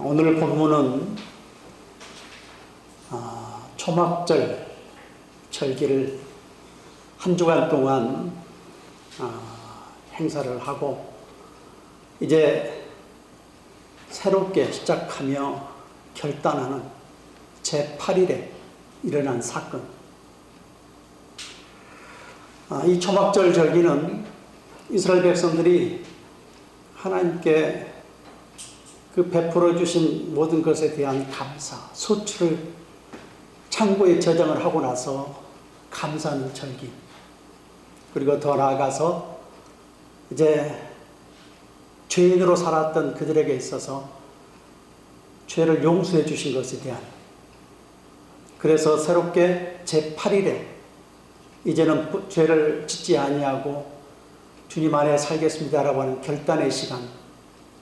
오늘 본문은 초막절 절기를 한 주간 동안 행사를 하고 이제 새롭게 시작하며 결단하는 제8일에 일어난 사건. 이 초막절 절기는 이스라엘 백성들이 하나님께 그 베풀어 주신 모든 것에 대한 감사, 소출을 창고에 저장을 하고 나서 감사하는 절기. 그리고 더 나아가서 이제 죄인으로 살았던 그들에게 있어서 죄를 용서해 주신 것에 대한, 그래서 새롭게 제8일에 이제는 죄를 짓지 아니하고 주님 안에 살겠습니다라고 하는 결단의 시간,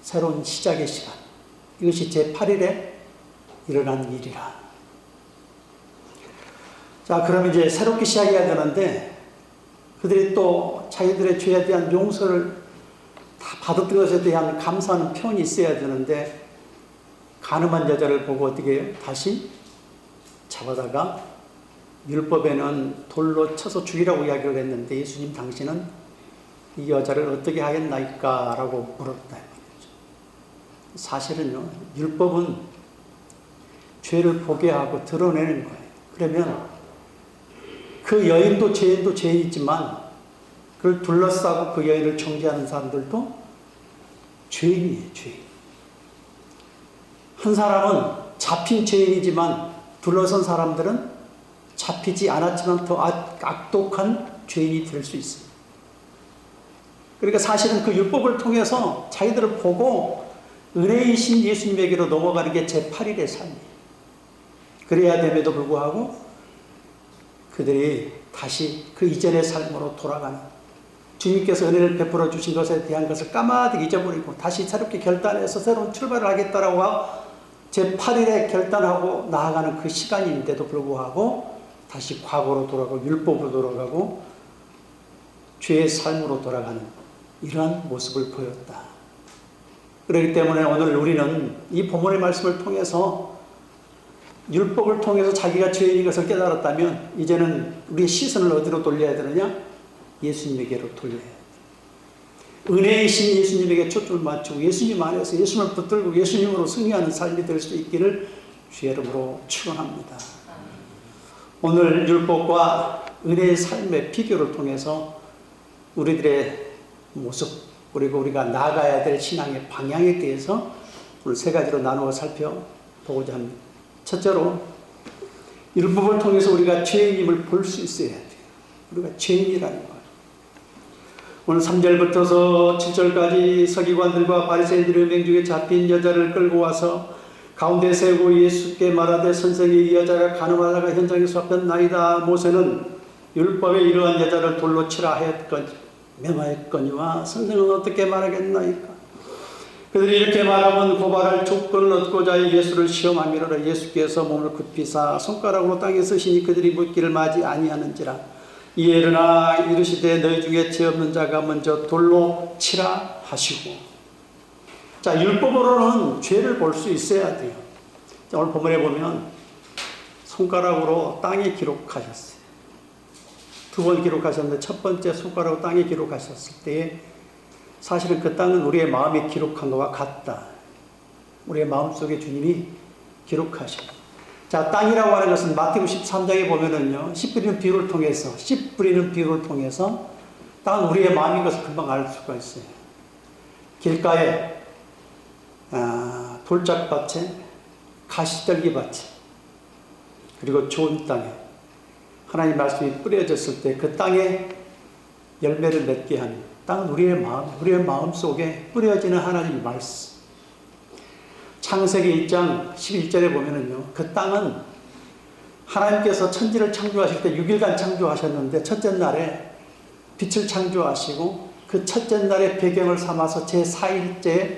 새로운 시작의 시간, 이것이 제8일에 일어난 일이라. 자, 그럼 이제 새롭게 시작해야 되는데 그들이 또 자기들의 죄에 대한 용서를 다 받았던 것에 대한 감사하는 표현이 있어야 되는데, 간음한 여자를 보고 어떻게 해요? 다시 잡아다가 율법에는 돌로 쳐서 죽이라고 이야기를 했는데 예수님 당신은 이 여자를 어떻게 하겠나이까? 라고 물었다. 사실은요, 율법은 죄를 보게 하고 드러내는 거예요. 그러면 그 여인도 죄인도 죄인이지만 그걸 둘러싸고 그 여인을 정죄하는 사람들도 죄인이에요, 죄인. 한 사람은 잡힌 죄인이지만 둘러선 사람들은 잡히지 않았지만 더 악독한 죄인이 될 수 있어요. 그러니까 사실은 그 율법을 통해서 자기들을 보고 은혜이신 예수님에게로 넘어가는 게 제8일의 삶이에요. 그래야 됨에도 불구하고 그들이 다시 그 이전의 삶으로 돌아가는, 주님께서 은혜를 베풀어 주신 것에 대한 것을 까마득 잊어버리고 다시 새롭게 결단해서 새로운 출발을 하겠다라고 제8일에 결단하고 나아가는 그 시간인데도 불구하고 다시 과거로 돌아가고 율법으로 돌아가고 죄의 삶으로 돌아가는 이러한 모습을 보였다. 그렇기 때문에 오늘 우리는 이 본문의 말씀을 통해서 율법을 통해서 자기가 죄인인 것을 깨달았다면 이제는 우리의 시선을 어디로 돌려야 되느냐? 예수님에게로 돌려야 돼. 은혜이신 예수님에게 초점을 맞추고 예수님 안에서 예수님을 붙들고 예수님으로 승리하는 삶이 될 수 있기를 주의 이름으로 축원합니다. 오늘 율법과 은혜의 삶의 비교를 통해서 우리들의 모습, 그리고 우리가 나아가야 될 신앙의 방향에 대해서 오늘 세 가지로 나누어 살펴보고자 합니다. 첫째로, 율법을 통해서 우리가 죄인임을 볼 수 있어야 돼요. 우리가 죄인이라는 거예요. 오늘 3절부터서 7절까지 서기관들과 바리새인들의 명 중에 잡힌 여자를 끌고 와서 가운데 세우고 예수께 말하되, 선생이 이 여자가 간음하다가 현장에서 잡혔나이다. 모세는 율법에 이러한 여자를 돌로 치라 명하였거니와 선생은 어떻게 말하겠나이까? 그들이 이렇게 말하면 고발할 조건을 얻고자 예수를 시험하미로라. 예수께서 몸을 굽히사 손가락으로 땅에 쓰시니 그들이 묻기를 마지 아니하는지라. 이에 일어나 이르시되 너희 중에 죄 없는 자가 먼저 돌로 치라 하시고. 자, 율법으로는 죄를 볼 수 있어야 돼요. 자, 오늘 본문에 보면 손가락으로 땅에 기록하셨어요. 두 번 기록하셨는데 첫 번째 손가락으로 땅에 기록하셨을 때에 사실은 그 땅은 우리의 마음이 기록한 것과 같다. 우리의 마음속에 주님이 기록하셨다. 자, 땅이라고 하는 것은 마태복음 13장에 보면은요, 씨 뿌리는 비유를 통해서 땅은 우리의 마음인 것을 금방 알 수가 있어요. 길가에 돌짝밭에 가시떨기밭에 그리고 좋은 땅에 하나님 말씀이 뿌려졌을 때 그 땅에 열매를 맺게 하는 땅은 우리의 마음 속에 뿌려지는 하나님의 말씀. 창세기 1장 11절에 보면은요, 그 땅은 하나님께서 천지를 창조하실 때 6일간 창조하셨는데 첫째 날에 빛을 창조하시고 그 첫째 날의 배경을 삼아서 제4일째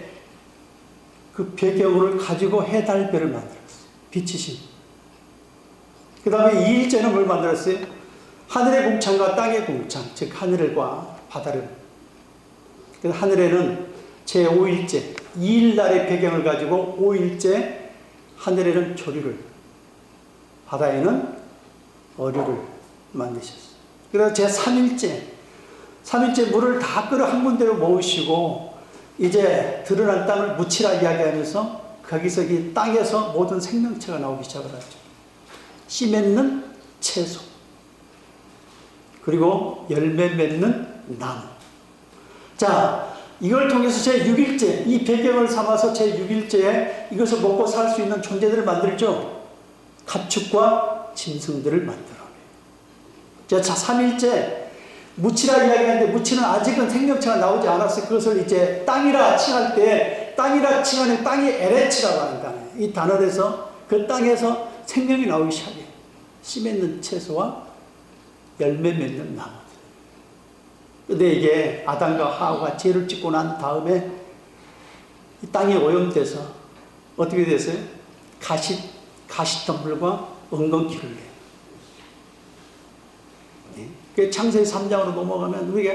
그 배경을 가지고 해달별을 만들었어요. 빛이신. 그 다음에 2일째는 뭘 만들었어요? 하늘의 궁창과 땅의 궁창, 즉 하늘과 바다를. 그래서 하늘에는 제5일째 2일날의 배경을 가지고 5일째 하늘에는 조류를, 바다에는 어류를 만드셨어요. 그래서 제3일째 물을 다 끌어 한 군데로 모으시고 이제 드러난 땅을 묻히라 이야기하면서 거기서 이 땅에서 모든 생명체가 나오기 시작을 하죠. 씨 맺는 채소, 그리고 열매 맺는 나무. 자, 이걸 통해서 제6일째, 이 배경을 삼아서 제6일째에 이것을 먹고 살 수 있는 존재들을 만들죠. 가축과 짐승들을 만들어내요. 자, 3일째 묻히라 이야기하는데 묻히는 아직은 생명체가 나오지 않았어요. 그것을 이제 땅이라 칭할 때, 땅이라 칭하는 땅이 에레치라고 하는 단어예요. 이 단어에서 그 땅에서 생명이 나오기 시작해요. 씨 맺는 채소와 열매 맺는 나무들. 근데 이게 아담과 하와가 죄를 짓고 난 다음에 이 땅이 오염돼서 어떻게 됐어요? 가시덤불과 엉겅퀴를 내요. 그 창세기 3장으로 넘어가면 우리가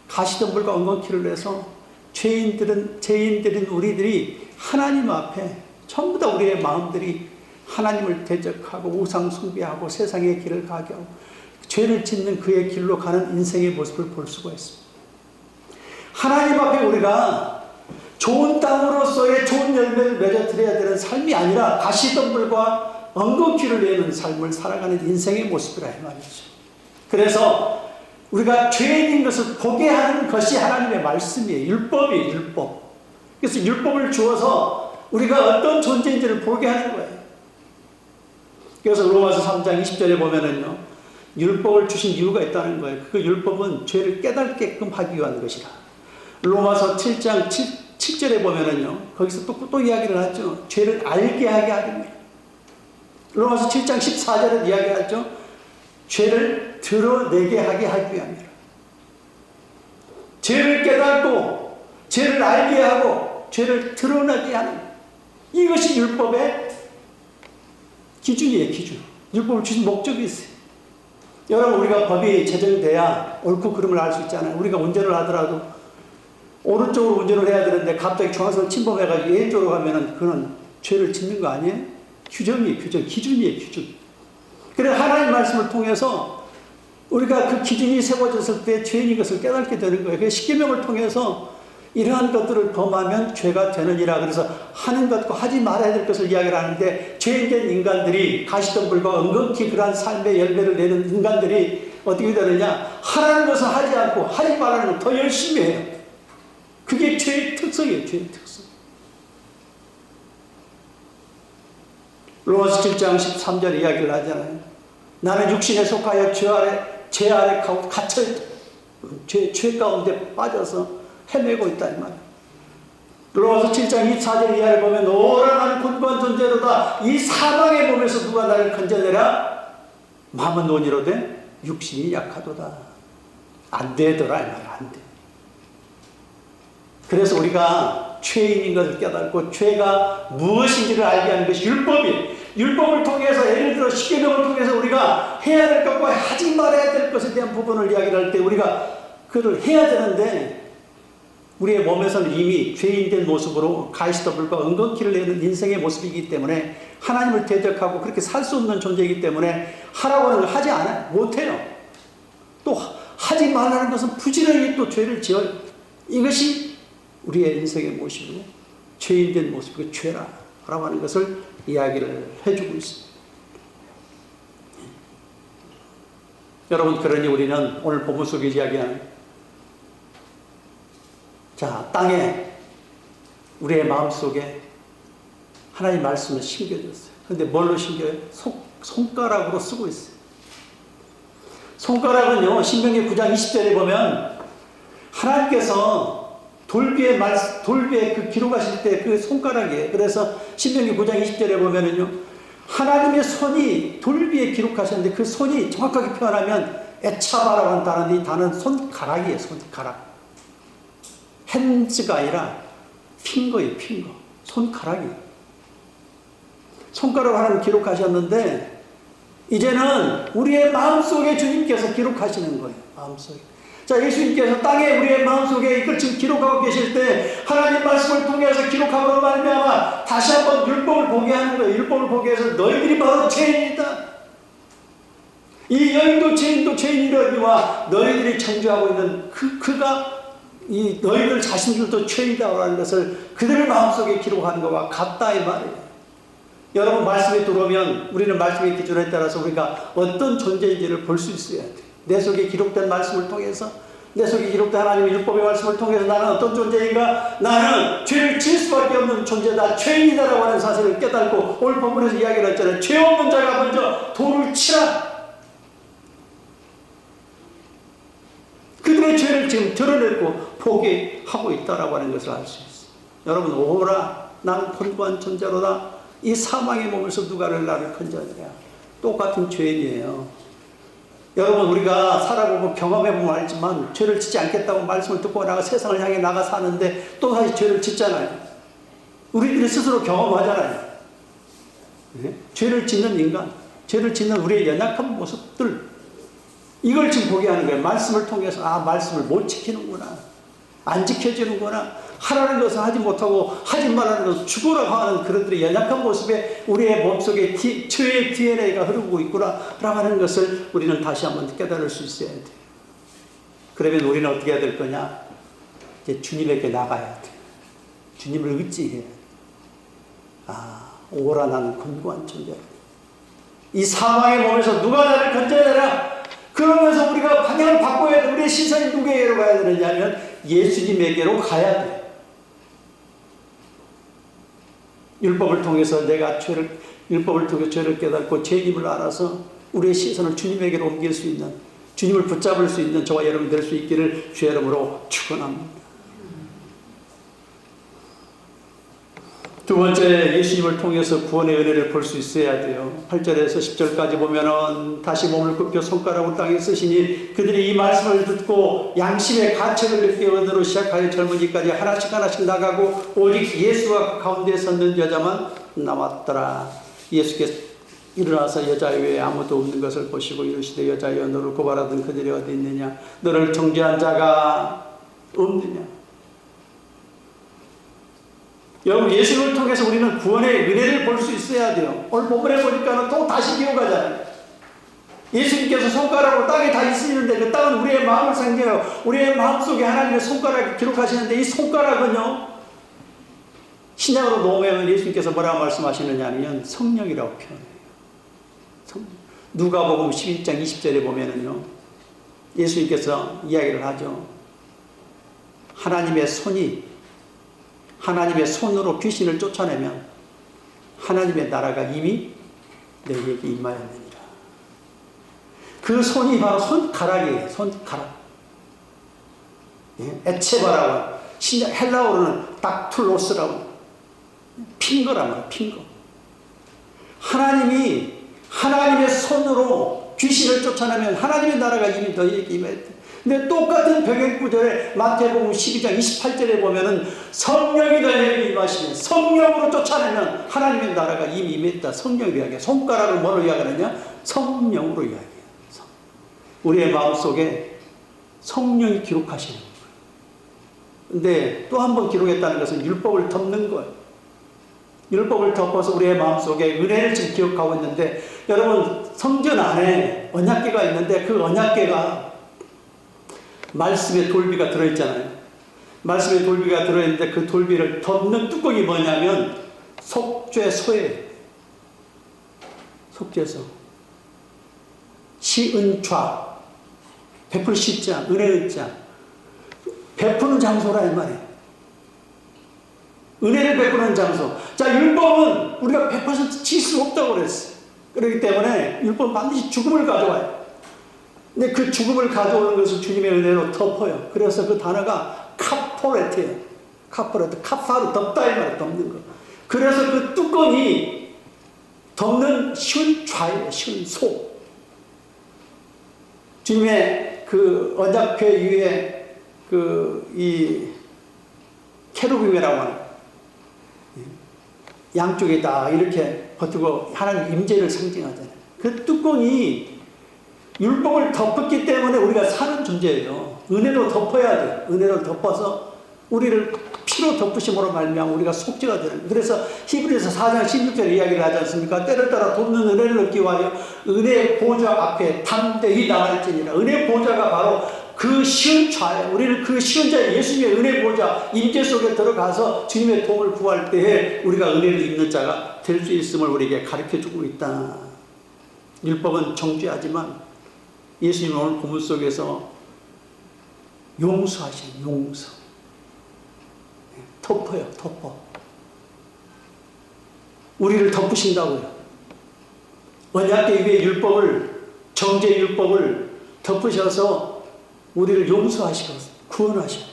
가시덤불과 엉겅퀴를 내서 죄인들인 우리들이 하나님 앞에 전부 다 우리의 마음들이 하나님을 대적하고 우상 숭배하고 세상의 길을 가게 하고 죄를 짓는 그의 길로 가는 인생의 모습을 볼 수가 있습니다. 하나님 앞에 우리가 좋은 땅으로서의 좋은 열매를 맺어드려야 되는 삶이 아니라 가시덤불과 엉겅퀴를 내는 삶을 살아가는 인생의 모습이라 이 말이죠. 그래서 우리가 죄인인 것을 보게 하는 것이 하나님의 말씀이에요. 율법이에요. 율법. 그래서 율법을 주어서 우리가 어떤 존재인지를 보게 하는 거예요. 그래서 로마서 3장 20절에 보면은요, 율법을 주신 이유가 있다는 거예요. 그 율법은 죄를 깨닫게끔 하기 위한 것이라. 로마서 7장 7절에 보면은요, 거기서 또 이야기를 하죠. 죄를 알게 하게 하기 위해. 로마서 7장 14절에 이야기하죠. 죄를 드러내게 하게 하기 위함이라. 죄를 깨닫고 죄를 알게 하고 죄를 드러나게 하는, 이것이 율법의 기준이에요. 기준. 율법을 주신 목적이 있어요. 여러분, 우리가 법이 제정돼야 옳고 그름을 알 수 있잖아요. 우리가 운전을 하더라도 오른쪽으로 운전을 해야 되는데 갑자기 중앙선을 침범해가지고 왼쪽으로 가면은 그건 죄를 짓는 거 아니에요? 규정이에요. 규정. 기준이에요. 기준. 그래서 하나님 말씀을 통해서 우리가 그 기준이 세워졌을 때 죄인인 것을 깨닫게 되는 거예요. 그래서 십계명을 통해서 이러한 것들을 범하면 죄가 되느니라. 그래서 하는 것과 하지 말아야 될 것을 이야기를 하는데, 죄인된 인간들이 가시덤불과 엉겅퀴 그러한 삶의 열매를 내는 인간들이 어떻게 되느냐, 하라는 것을 하지 않고 하지 말라는 걸 더 열심히 해요. 그게 죄의 특성이에요. 죄의 특성. 로마서 7장 13절 이야기를 하잖아요. 나는 육신에 속하여 죄 아래 갇혀있다. 죄 가운데 빠져서 헤매고 있다 이 말이에요. 로마서 7장 24절 이하를 보면 오라 나는 곤고한 존재로다. 이 사망의 몸에서 누가 나를 건져내라. 마음은 논의로되 육신이 약하도다. 안 되더라 이 말이에요. 안 돼. 그래서 우리가 죄인인 것을 깨닫고 죄가 무엇인지를 알게 하는 것이 율법이에요. 율법을 통해서, 예를 들어 십계명을 통해서 우리가 해야 될 것과 하지 말아야 될 것에 대한 부분을 이야기를 할 때 우리가 그걸 해야 되는데, 우리의 몸에서는 이미 죄인된 모습으로 가시덤불과 엉겅퀴를 내는 인생의 모습이기 때문에 하나님을 대적하고 그렇게 살 수 없는 존재이기 때문에 하라고 하는 걸 하지 않아요. 못해요. 또 하지 말라는 것은 부지런히 또 죄를 지어요. 이것이 우리의 인생의 모습이고 죄인된 모습이고 죄라고 하는 것을 이야기를 해주고 있습니다. 여러분, 그러니 우리는 오늘 본문 속에 이야기하는, 자, 땅에 우리의 마음속에 하나님 말씀을 심겨줬어요. 그런데 뭘로 심겨요? 손가락으로 쓰고 있어요. 손가락은요, 신명기 9장 20절에 보면 하나님께서 돌비에 그 기록하실 때 그 손가락이에요. 그래서 신명기 9장 20절에 보면은요, 하나님의 손이 돌비에 기록하셨는데 그 손이 정확하게 표현하면 에차바라고 하는 단어인데, 이 단어는 손가락이에요. 손가락. 핸즈가 아니라 핑거예요. 핑거. 손가락이에요. 손가락으로 하나님 기록하셨는데 이제는 우리의 마음속에 주님께서 기록하시는 거예요. 마음속에. 자, 예수님께서 땅에 우리의 마음속에 이걸 지금 기록하고 계실 때 하나님 말씀을 통해서 기록함으로 말미암아 다시 한번 율법을 보게 하는 거예요. 율법을 보게 해서 너희들이 바로 죄인이다. 이 여인도 죄인도 죄인이러니와 너희들이 청주하고 있는 그가 이 너희들 자신들도 죄인이다라는 것을 그들의 마음속에 기록하는 것과 같다 이 말이에요. 여러분 말씀에 들어오면 우리는 말씀의 기준에 따라서 우리가 어떤 존재인지를 볼 수 있어야 돼요. 내 속에 기록된 말씀을 통해서 내 속에 기록된 하나님의 율법의 말씀을 통해서 나는 어떤 존재인가? 나는 죄를 지을 수밖에 없는 존재다. 죄인이다라고 하는 사실을 깨닫고 오늘 본문에서 이야기를 했잖아요. 죄 없는 자가 먼저 돌을 치라. 그들의 죄를 지금 드러내고 포기하고 있다라고 하는 것을 알 수 있어요. 여러분 오라 나는 곤고한 존재로다. 이 사망의 몸에서 누가를 나를 건져내랴. 똑같은 죄인이에요. 여러분 우리가 살아보고 경험해보면 알지만 죄를 짓지 않겠다고 말씀을 듣고 나가 세상을 향해 나가 사는데 또다시 죄를 짓잖아요. 우리들이 스스로 경험하잖아요. 네? 죄를 짓는 인간, 죄를 짓는 우리의 연약한 모습들, 이걸 지금 보게 하는 거예요. 말씀을 통해서 아 말씀을 못 지키는구나, 안 지켜지는구나, 하라는 것은 하지 못하고 하지 말라는 것은 죽으라고 하는 그들의 연약한 모습에 우리의 몸속에 죄의 DNA가 흐르고 있구나 라고 하는 것을 우리는 다시 한번 깨달을 수 있어야 돼요. 그러면 우리는 어떻게 해야 될 거냐? 이제 주님에게 나가야 돼요. 주님을 의지해야 돼요. 아 오라 나는 곤고한 존재다. 이 사망의 몸에서 누가 나를 건져내라. 그러면서 우리가 방향을 바꿔야 돼. 우리의 시선이 누구에게로 가야 되느냐 하면 예수님에게로 가야 돼. 율법을 통해서 내가 율법을 통해 죄를 깨닫고 죄임을 알아서 우리의 시선을 주님에게로 옮길 수 있는, 주님을 붙잡을 수 있는 저와 여러분 될 수 있기를 주의 이름으로 축원합니다. 두 번째, 예수님을 통해서 구원의 은혜를 볼 수 있어야 돼요. 8절에서 10절까지 보면은 다시 몸을 굽혀 손가락을 땅에 쓰시니 그들이 이 말씀을 듣고 양심의 가책을 느끼 언어로 시작하여 젊은이까지 하나씩 나가고 오직 예수와 가운데 섰는 여자만 남았더라. 예수께서 일어나서 여자 외에 아무도 없는 것을 보시고 이르시되 여자여 너를 고발하던 그들이 어디 있느냐? 너를 정죄한 자가 없느냐? 여러분 예수를 통해서 우리는 구원의 은혜를 볼 수 있어야 돼요. 오늘 본문에 보니까 또 다시 기록하잖아요. 예수님께서 손가락으로 땅에 다 있으시는데 그 땅은 우리의 마음을 상징해요. 우리의 마음속에 하나님의 손가락을 기록하시는데 이 손가락은요 신약으로 놓으면 예수님께서 뭐라고 말씀하시느냐 하면 성령이라고 표현해요. 누가복음 11장 20절에 보면은요 예수님께서 이야기를 하죠. 하나님의 손으로 귀신을 쫓아내면 하나님의 나라가 이미 너희에게 임하였느니라. 그 손이 바로 손가락이에요. 손가락. 예? 에체바라고 헬라어로는 닥툴로스라고 핑거란 말이에요. 핑거. 하나님의 손으로 귀신을 쫓아내면 하나님의 나라가 이미 너희에게 임하였다. 근데 똑같은 병행 구절에 마태복음 12장 28절에 보면은 성령이 너희에게 임하시면 성령으로 쫓아내면 하나님의 나라가 이미 임했다. 성령으로 이야기해. 손가락을 뭐로 이야기하느냐? 성령으로 이야기해요. 우리의 마음속에 성령이 기록하시는 거예요. 근데 또 한 번 기록했다는 것은 율법을 덮는 거예요. 율법을 덮어서 우리의 마음속에 은혜를 지금 기억하고 있는데 여러분 성전 안에 언약궤가 있는데 그 언약궤가 말씀의 돌비가 들어있잖아요. 말씀의 돌비가 들어있는데 그 돌비를 덮는 뚜껑이 뭐냐면 속죄소예요. 속죄소. 시은좌. 베풀 시자, 은혜의 자. 베푸는 장소라 이 말이에요. 은혜를 베푸는 장소. 자, 율법은 우리가 100% 질 수 없다고 그랬어요. 그렇기 때문에 율법은 반드시 죽음을 가져와요. 근데 그 죽음을 가져오는 것을 주님의 은혜로 덮어요. 그래서 그 단어가 카포레트예요. 카포레트, 카파로 덮다 이 말이에요. 덮는 거. 그래서 그 뚜껑이 덮는 쉬운 좌예요. 쉬운 소. 주님의 그 언약궤 위에 이 케루빔이라고 하는 양쪽에 다 이렇게 버티고 하나님 임재를 상징하잖아요. 그 뚜껑이 율법을 덮었기 때문에 우리가 사는 존재예요. 은혜로 덮어야 돼. 은혜로 덮어서 우리를 피로 덮으심으로 말미암아 우리가 속죄가 되는 거예요. 그래서 히브리서 4장 16절 이야기를 하지 않습니까? 때를 따라 돕는 은혜를 얻기 위하여 은혜의 보좌 앞에 담대히 나갈지니라. 은혜의 보좌가 바로 그 쉬운 자에, 우리는 그 쉬운 자에 예수님의 은혜 보좌 임재 속에 들어가서 주님의 도움을 구할 때에 우리가 은혜를 입는 자가 될 수 있음을 우리에게 가르쳐주고 있다. 율법은 정죄하지만 예수님은 오늘 본문 속에서 용서하시는 용서. 덮어요, 덮어. 우리를 덮으신다고요. 언약궤 위에 율법을, 정죄 율법을 덮으셔서 우리를 용서하시고 구원하시고.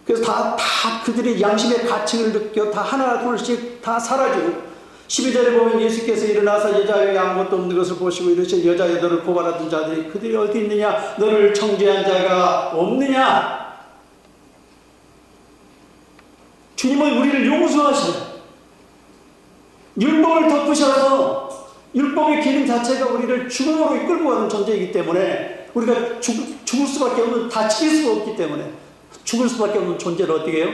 그래서 다 그들의 양심의 가책을 느껴 다 하나 둘씩 다 사라지고 12절에 보면 예수께서 일어나서 여자에게 아무것도 없는 것을 보시고 이르시되 여자여 너를 고발하던 자들이 그들이 어디 있느냐 너를 정죄한 자가 없느냐. 주님은 우리를 용서하시네. 율법을 덮으셔서 율법의 기능 자체가 우리를 죽음으로 이끌고 가는 존재이기 때문에 우리가 죽을 수밖에 없는, 다칠 수가 없기 때문에 죽을 수밖에 없는 존재를 어떻게 해요?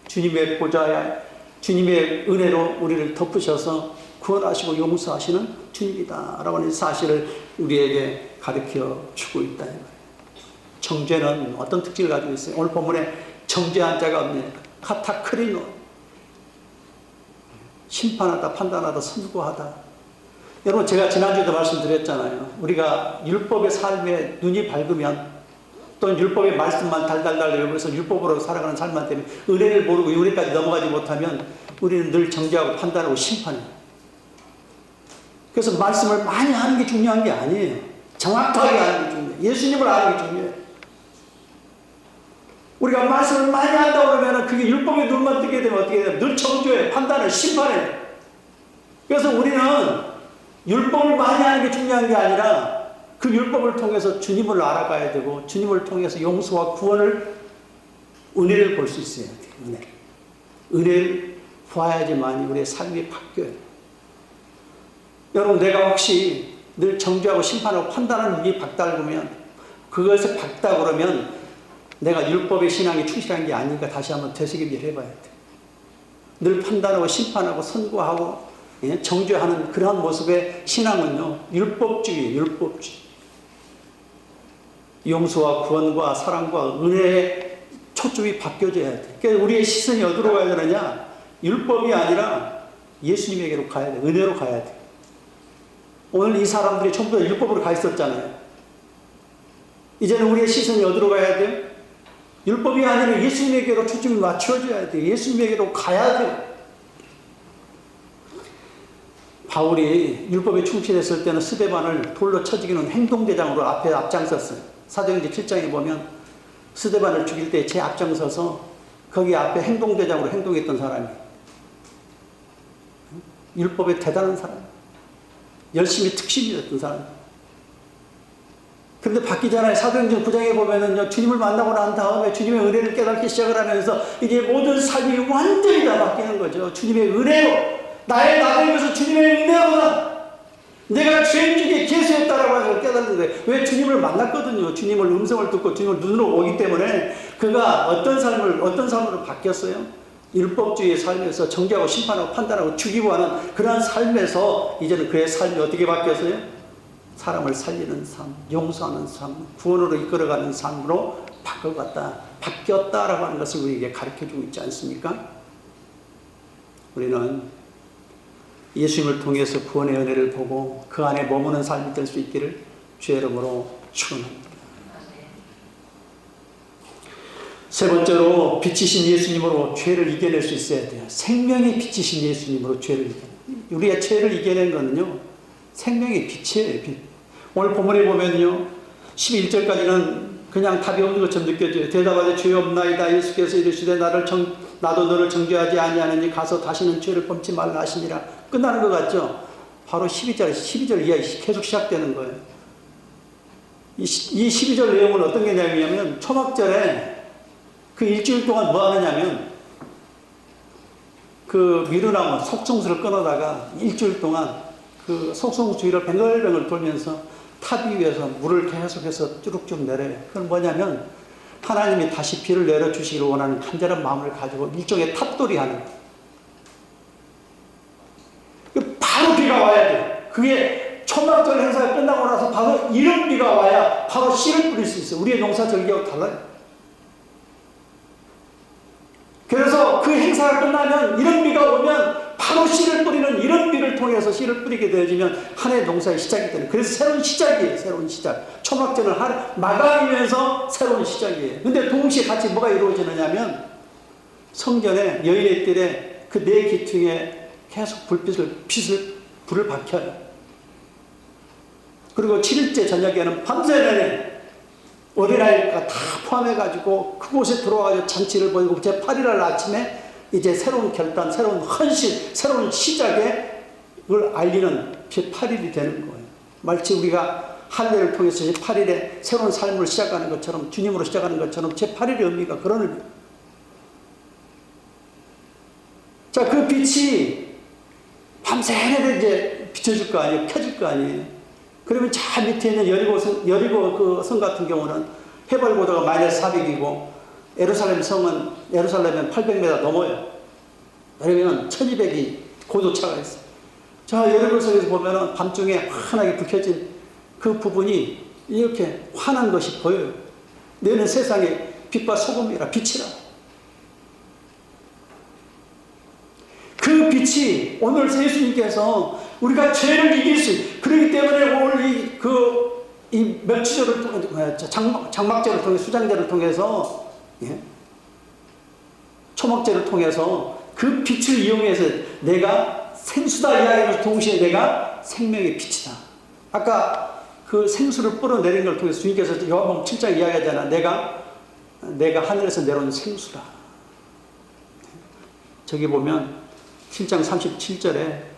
주님의 보좌에 주님의 은혜로 우리를 덮으셔서 구원하시고 용서하시는 주님이다 라고 하는 사실을 우리에게 가르쳐 주고 있다. 정죄는 어떤 특징을 가지고 있어요? 오늘 본문에 정죄한 자가 없네. 카타크리노. 심판하다, 판단하다, 선고하다. 여러분, 제가 지난주에도 말씀드렸잖아요. 우리가 율법의 삶에 눈이 밝으면 또는 율법의 말씀만 달달달 외우면서 율법으로 살아가는 삶만 때문에 은혜를 모르고 은혜까지 넘어가지 못하면 우리는 늘 정죄하고 판단하고 심판해요. 그래서 말씀을 많이 하는 게 중요한 게 아니에요. 정확하게 하는 게 중요해요. 예수님을 아는 게 중요해요. 우리가 말씀을 많이 한다고 그러면 그게 율법의 눈만 뜨게 되면 어떻게 돼요? 늘 정죄해, 판단해, 심판해. 그래서 우리는 율법을 많이 하는 게 중요한 게 아니라 그 율법을 통해서 주님을 알아가야 되고 주님을 통해서 용서와 구원을, 은혜를 볼 수 있어야 돼요. 은혜를 봐야지만 우리의 삶이 바뀌어요. 여러분, 내가 혹시 늘 정죄하고 심판하고 판단하는 눈이 박달구면, 그것을 박다 그러면 내가 율법의 신앙에 충실한 게 아니니까 다시 한번 되새김질 해봐야 돼. 늘 판단하고 심판하고 선고하고 정죄하는 그러한 모습의 신앙은요, 율법주의예요. 율법주의. 용서와 구원과 사랑과 은혜의 초점이 바뀌어져야 돼. 그러니까 우리의 시선이 어디로 가야 되느냐? 율법이 아니라 예수님에게로 가야 돼. 은혜로 가야 돼. 오늘 이 사람들이 전부 다 율법으로 가 있었잖아요. 이제는 우리의 시선이 어디로 가야 돼요? 율법이 아니라 예수님에게로 초점이 맞춰져야 돼. 예수님에게로 가야 돼. 바울이 율법에 충실했을 때는 스데반을 돌로 쳐 죽이는 행동대장으로 앞에 앞장섰어요. 사도행전 7장에 보면 스데반을 죽일 때 제 앞장서서 거기 앞에 행동대장으로 행동했던 사람이, 율법에 대단한 사람, 열심히 특심이 됐던 사람. 그런데 바뀌잖아요. 사도행전 9장에 보면은요, 주님을 만나고 난 다음에 주님의 은혜를 깨닫기 시작을 하면서 이제 모든 삶이 완전히 다 바뀌는 거죠. 주님의 은혜로, 나의 나됨에서 주님의 은혜로다. 내가 죄인 중에 개수했다라고 하는 걸 깨닫는데, 왜 주님을 만났거든요. 주님을 음성을 듣고 주님을 눈으로 오기 때문에 그가 어떤 삶으로 바뀌었어요? 율법주의의 삶에서 정죄하고 심판하고 판단하고 죽이고 하는 그러한 삶에서 이제는 그의 삶이 어떻게 바뀌었어요? 사람을 살리는 삶, 용서하는 삶, 구원으로 이끌어가는 삶으로 바뀌었다라고 하는 것을 우리에게 가르쳐주고 있지 않습니까? 우리는 예수님을 통해서 구원의 은혜를 보고 그 안에 머무는 삶이 될 수 있기를 주의 이름으로 축원합니다. 세 번째로, 빛이신 예수님으로 죄를 이겨낼 수 있어야 돼요. 생명의 빛이신 예수님으로 죄를 이겨내요. 우리의 죄를 이겨낸 거는요, 생명의 빛이에요. 빛. 오늘 본문에 보면요, 11절까지는 그냥 답이 없는 것처럼 느껴져요. 대답하되 죄 없나이다. 예수께서 이르시되 나도 너를 정죄하지 아니하느니 가서 다시는 죄를 범치 말라 하시니라. 끝나는 것 같죠? 바로 12절 이하 계속 시작되는 거예요. 이 12절 내용은 어떤 개념이냐면, 초막절에 그 일주일 동안 뭐 하느냐면, 그 미루나무 속성수를 끊어다가 일주일 동안 그 속성수 주위를 뱅글뱅글 돌면서 탑 위에서 물을 계속해서 쭈룩쭈룩 내려요. 그건 뭐냐면 하나님이 다시 비를 내려주시기를 원하는 간절한 마음을 가지고 일종의 탑돌이 하는 거예요. 바로 비가 와야 돼요. 그게 초막절 행사가 끝나고 나서 바로 이런 비가 와야 바로 씨를 뿌릴 수 있어요. 우리의 농사 절기하고 달라요. 그래서 그 행사가 끝나면 이런 비가 오면 바로 씨를 뿌리는 이런 비를 통해서 씨를 뿌리게 되어지면 한 해 농사의 시작이 되는. 그래서 새로운 시작이에요. 새로운 시작. 초막절은 마감이면서 새로운 시작이에요. 근데 동시에 같이 뭐가 이루어지느냐면 성전에 여인의 뜰에 그 네 기퉁에 계속 불을 밝혀요. 그리고 7일째 저녁에는 밤새 내내 어린아이가 다 포함해가지고 그곳에 들어와가지고 잔치를 벌이고 제8일 날 아침에 이제 새로운 결단, 새로운 헌신, 새로운 시작을 알리는 제8일이 되는 거예요. 마치 우리가 할례를 통해서 제8일에 새로운 삶을 시작하는 것처럼, 주님으로 시작하는 것처럼 제8일의 의미가 그런 의미예요. 자, 그 빛이 밤새 내내 이제 비춰줄 거 아니에요. 켜줄 거 아니에요. 그러면 저 밑에 있는 여리고 그 성 같은 경우는 해발 고도가 마이너스 400이고 예루살렘 성은 예루살렘은 800m 넘어요. 그러면 1200이 고도 차가 있어요. 자, 여리고 성에서 보면은 밤중에 환하게 불 켜진 그 부분이 이렇게 환한 것이 보여요. 너는 세상에 빛과 소금이라 빛이라. 그 빛이 오늘 예수님께서 우리가 죄를 이길 수 있어요. 그렇기 때문에 오늘 이 멸치절을 통해, 장막절을 통해, 수장절을 통해서, 예? 초막절을 통해서 그 빛을 이용해서 내가 생수다 이야기하면서 동시에 내가 생명의 빛이다. 아까 그 생수를 뿌려내린 걸 통해서 주님께서 요한복음 7장 이야기하잖아. 내가 하늘에서 내려온 생수다. 저기 보면 7장 37절에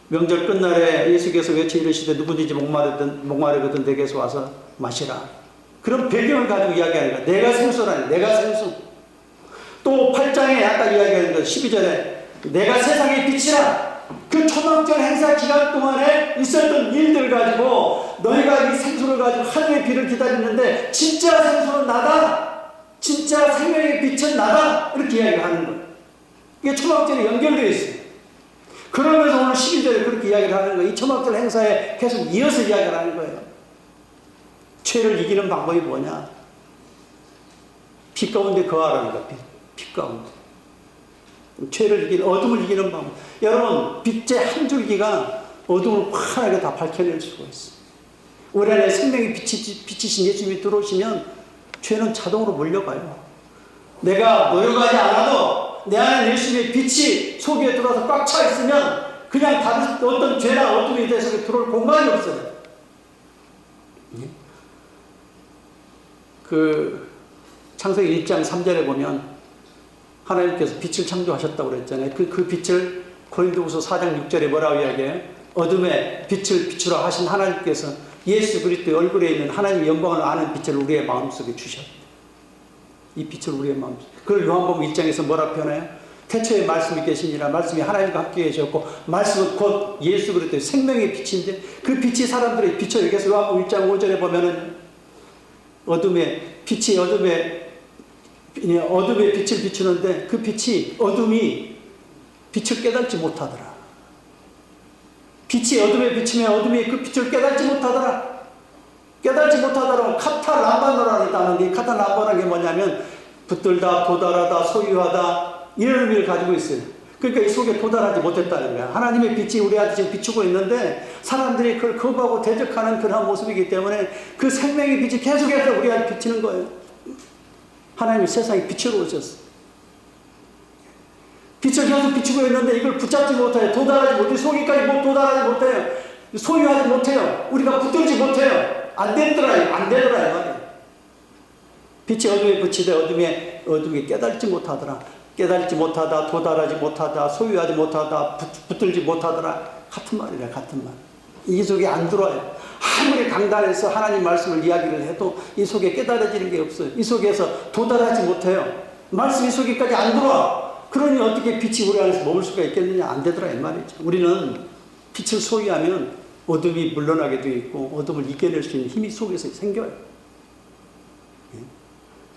명절 끝날에 예수께서 외쳐 이르시되 누구든지 목마르거든 내게서 와서 마시라. 그런 배경을 가지고 이야기하는 거야. 내가 생수라니. 내가 생수. 또 8장에 아까 이야기하는 거 12절에 내가 세상의 빛이라. 그 초막절 행사 기간 동안에 있었던 일들 가지고 너희가 이 생수를 가지고 하늘의 비를 기다리는데 진짜 생수는 나다. 진짜 생명의 빛은 나다. 이렇게 이야기하는 거예요. 이게 초막절에 연결되어 있어요. 그러면서 오늘 12절에 그렇게 이야기를 하는 거예요. 이 초막절 행사에 계속 이어서 이야기를 하는 거예요. 죄를 이기는 방법이 뭐냐? 빛 가운데 거하라는 거야. 빛 가운데. 어둠을 이기는 방법. 여러분, 빛의 한 줄기가 어둠을 환하게 다 밝혀낼 수가 있어요. 우리 안에 생명의 빛이신 예수님이 들어오시면 죄는 자동으로 몰려가요. 내가 노력하지 않아도 내 안에 예수님의 빛이 속에 들어와서 꽉 차 있으면 그냥 다른 어떤 죄나 어둠이 내 속에 들어올 공간이 없어요. 그 창세기 1장 3절에 보면 하나님께서 빛을 창조하셨다고 그랬잖아요. 그 빛을 고린도후서 4장 6절에 뭐라고 이야기해요? 어둠에 빛을 비추라 하신 하나님께서 예수 그리스도의 얼굴에 있는 하나님의 영광을 아는 빛을 우리의 마음속에 주셨다. 이 빛을 우리의 마음속에. 그걸 요한복음 1장에서 뭐라 표현해요? 태초에 말씀이 계시니라. 말씀이 하나님과 함께 계셨고 말씀은 곧 예수 그리스도의 생명의 빛인데 그 빛이 사람들의 빛을 여기서 요한복음 1장 5절에 보면은 어둠에 빛을 비추는데 그 빛이 어둠이 빛을 깨닫지 못하더라. 빛이 어둠에 비치면 어둠이 그 빛을 깨닫지 못하더라. 깨닫지 못하더라. 카탈람바노라는 단어인데 카탈람바노라는 게 뭐냐면 붙들다, 도달하다, 소유하다 이런 의미를 가지고 있어요. 그러니까 이 속에 도달하지 못했다는 거야. 하나님의 빛이 우리한테 지금 비추고 있는데 사람들이 그걸 거부하고 대적하는 그런 모습이기 때문에 그 생명의 빛이 계속해서 우리한테 비치는 거예요. 하나님이 세상에 빛으로 오셨어. 빛을 계속 비추고 있는데 이걸 붙잡지 못해요. 도달하지 못해요. 속에까지 도달하지 못해요. 소유하지 못해요. 우리가 붙들지 못해요. 안 되더라. 안 되더라. 말이에요. 빛이 어둠에 붙이되 어둠이 깨달지 못하더라. 깨달지 못하다, 도달하지 못하다, 소유하지 못하다, 붙들지 못하더라. 같은 말이래, 같은 말. 이 속에 안 들어와요. 아무리 강단해서 하나님 말씀을 이야기를 해도 이 속에 깨달아지는 게 없어요. 이 속에서 도달하지 못해요. 말씀이 속에까지 안 들어와. 그러니 어떻게 빛이 우리 안에서 머물 수가 있겠느냐? 안 되더라, 이 말이죠. 우리는 빛을 소유하면 어둠이 물러나게 되어 있고 어둠을 이겨낼 수 있는 힘이 속에서 생겨요. 예?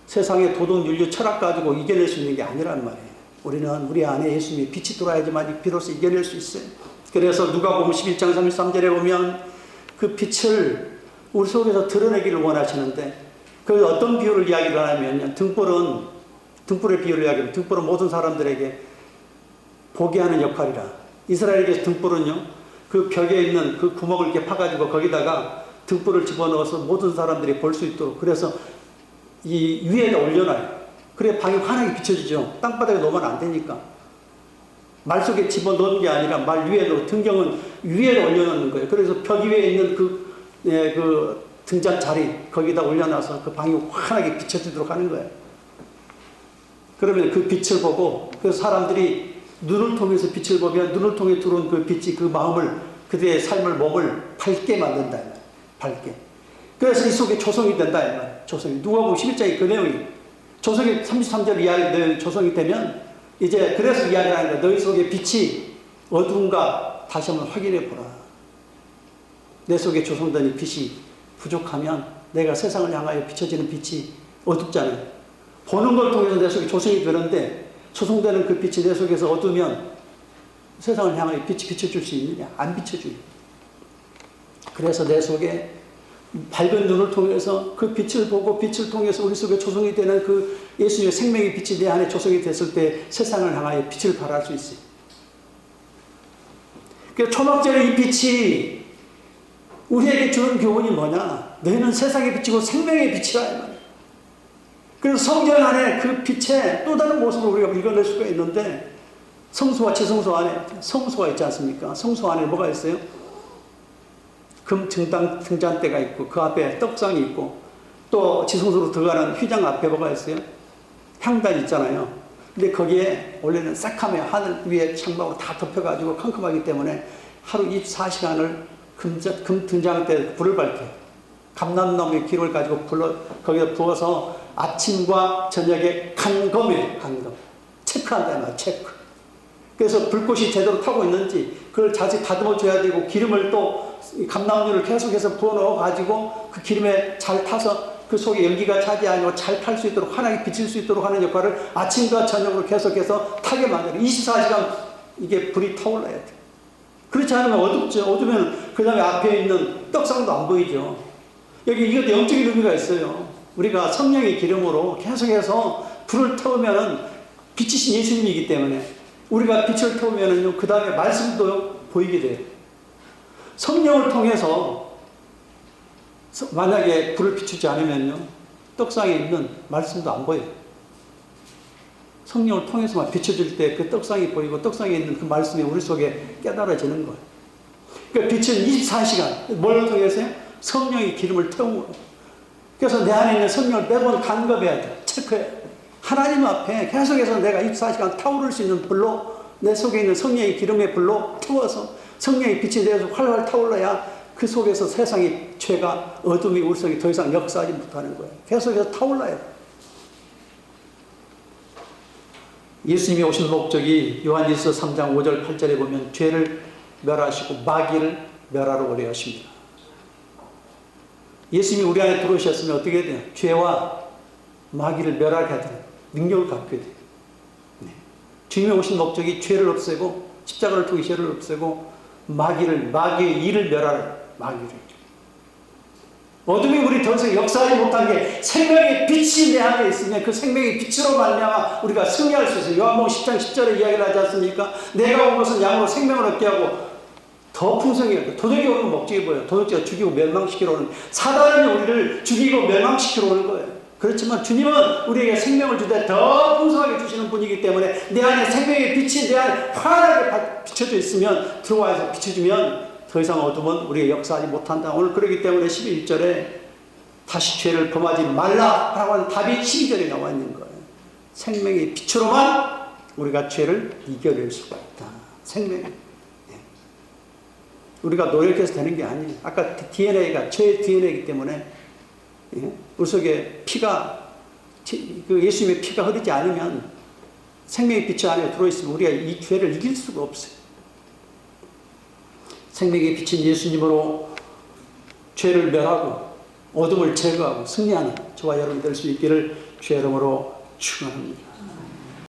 세상의 도덕, 윤리, 철학 가지고 이겨낼 수 있는 게 아니란 말이에요. 우리는 우리 안에 예수님의 빛이 들어와야지만 비로소 이겨낼 수 있어요. 그래서 누가복음 11장 33절에 보면 그 빛을 우리 속에서 드러내기를 원하시는데 그 어떤 비유를 이야기를 하냐면 등불의 비유를 이야기하면 등불은 모든 사람들에게 보게 하는 역할이라. 이스라엘에게서 등불은요, 그 벽에 있는 그 구멍을 이렇게 파가지고 거기다가 등불을 집어넣어서 모든 사람들이 볼 수 있도록 그래서 이 위에다 올려놔요. 그래 방이 환하게 비춰지죠. 땅바닥에 놓으면 안 되니까. 말 속에 집어넣는 게 아니라 말 위에 넣고 등경은 위에 올려놓는 거예요. 그래서 벽 위에 있는 그 등잔 자리 거기다 올려놔서 그 방이 환하게 비춰지도록 하는 거예요. 그러면 그 빛을 보고 그 사람들이 눈을 통해서 빛을 보면 눈을 통해 들어온 그 빛이 그 마음을 그들의 삶을 몸을 밝게 만든다. 밝게. 그래서 이 속에 조성이 된다. 조성이. 누가복음 11장의 그 내용이 조성이 33절 이야기 내용이 조성이 되면 이제 그래서 이야기를 하는 거야. 너희 속에 빛이 어두운가 다시 한번 확인해 보라. 내 속에 조성된 이 빛이 부족하면 내가 세상을 향하여 비춰지는 빛이 어둡잖아요. 보는 걸 통해서 내 속에 조성이 되는데 조성되는 그 빛이 내 속에서 어두면 세상을 향하여 빛이 비춰줄 수 있느냐? 안 비춰줘요. 그래서 내 속에 밝은 눈을 통해서 그 빛을 보고 빛을 통해서 우리 속에 조성이 되는 그 예수님의 생명의 빛이 내 안에 조성이 됐을 때 세상을 향하여 빛을 발할 수 있어요. 그래서 초막절의 이 빛이 우리에게 주는 교훈이 뭐냐? 너희는 세상의 빛이고 생명의 빛이라 이 말이에요. 그래서 성경 안에 그 빛의 또 다른 모습을 우리가 읽어낼 수가 있는데 성소와 지성소 안에 성소가 있지 않습니까? 성소 안에 뭐가 있어요? 금 등잔대가 있고 그 앞에 떡상이 있고 또 지성소로 들어가는 휘장 앞에 뭐가 있어요? 향단 있잖아요. 근데 거기에 원래는 새카매 하늘 위에 창밖으로 다 덮여가지고 컴컴하기 때문에 하루 24시간을 금 등잔대에 불을 밝혀요. 감람나무의 기름을 가지고 거기다 부어서 아침과 저녁에 간검이에요. 간검. 체크한다 말이에요. 체크. 그래서 불꽃이 제대로 타고 있는지 그걸 자주 다듬어 줘야 되고 기름을 또 감나무를 계속해서 부어 넣어 가지고 그 기름에 잘 타서 그 속에 열기가 차지 아니고 잘 탈 수 있도록 환하게 비칠 수 있도록 하는 역할을 아침과 저녁으로 계속해서 타게 만들어요. 24시간 이게 불이 타올라야 돼. 그렇지 않으면 어둡죠. 어두면 그 다음에 앞에 있는 떡상도 안 보이죠. 여기 이것도 영적인 의미가 있어요. 우리가 성령의 기름으로 계속해서 불을 태우면은 빛이신 예수님이기 때문에 우리가 빛을 태우면은요, 그 다음에 말씀도 보이게 돼요. 성령을 통해서 만약에 불을 비추지 않으면요, 떡상에 있는 말씀도 안 보여요. 성령을 통해서만 비춰질 때 그 떡상이 보이고 떡상에 있는 그 말씀이 우리 속에 깨달아지는 거예요. 그러니까 빛은 24시간 뭘 통해서요? 성령의 기름을 태움으로. 그래서 내 안에 있는 성령을 매번 간섭해야 돼. 체크해야 돼. 하나님 앞에 계속해서 내가 24시간 타오를 수 있는 불로 내 속에 있는 성령의 기름의 불로 태워서 성령의 빛이 내서 활활 타올라야 그 속에서 세상의 죄가 어둠이 우리 속에 더 이상 역사하지 못하는 거예요. 계속해서 타올라야 돼. 예수님이 오신 목적이 요한일서 3장 5절 8절에 보면 죄를 멸하시고 마귀를 멸하러 오려 하십니다. 예수님이 우리 안에 들어오셨으면 어떻게 돼요? 죄와 마귀를 멸하게 하더라고요. 능력을 갖게 돼요. 네. 주님이 오신 목적이 죄를 없애고 십자가를 통해 죄를 없애고 마귀의 일을 멸하라. 마귀를. 어둠이 우리 더 이상 역사하지 못한 게 생명의 빛이 내 안에 있으면 그 생명의 빛으로 말미암아 우리가 승리할 수 있어요. 요한복음 10장 10절에 이야기를 하지 않습니까? 내가 온 것은 양으로 생명을 얻게 하고 더 풍성해요. 도둑이 오는 목적이 뭐예요? 도둑질을 죽이고 멸망시키러 오는, 사단이 우리를 죽이고 멸망시키러 오는 거예요. 그렇지만 주님은 우리에게 생명을 주되 더 풍성하게 주시는 분이기 때문에 내 안에 생명의 빛이 내 안에 환하게 비춰져 있으면 들어와서 비춰주면 더 이상 어둠은 우리의 역사하지 못한다. 오늘 그러기 때문에 11절에 다시 죄를 범하지 말라라고 하는 답이 12절에 나와 있는 거예요. 생명의 빛으로만 우리가 죄를 이겨낼 수가 있다. 생명의 우리가 노력해서 되는 게 아니에요. 아까 DNA가 죄의 DNA이기 때문에 우리 속에 피가 그 예수님의 피가 흐르지 않으면 생명의 빛이 안에 들어있으면 우리가 이 죄를 이길 수가 없어요. 생명의 빛인 예수님으로 죄를 멸하고 어둠을 제거하고 승리하는 저와 여러분 될 수 있기를 주의 이름으로 축원합니다.